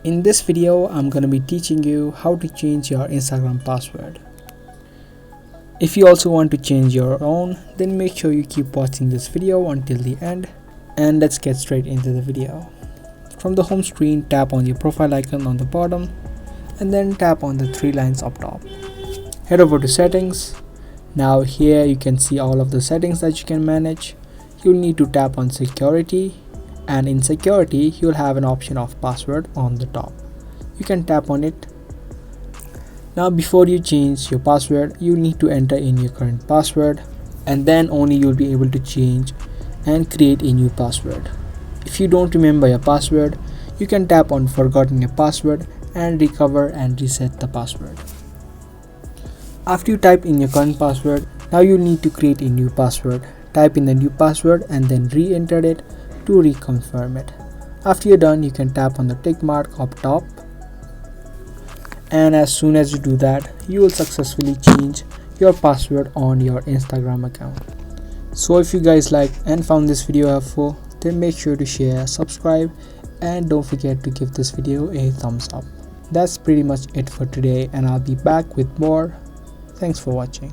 In this video, I'm going to be teaching you how to change your Instagram password. If you also want to change your own, then make sure you keep watching this video until the end, and let's get straight into the video. From the home screen, tap on your profile icon on the bottom and then tap on the three lines up top. Head over to settings. Now here you can see all of the settings that you can manage. You'll need to tap on security, and in security you'll have an option of password on the top. You can tap on it. Now before you change your password, you need to enter in your current password, and then only you'll be able to change and create a new password. If you don't remember your password, you can tap on forgotten your password and recover and reset the password. After you type in your current password, now you need to create a new password. Type in the new password and then re-enter it to reconfirm it. After you're done, you can tap on the tick mark up top, and as soon as you do that, you will successfully change your password on your Instagram account. So if you guys liked and found this video helpful, then make sure to share, subscribe, and don't forget to give this video a thumbs up. That's pretty much it for today, and I'll be back with more. Thanks for watching.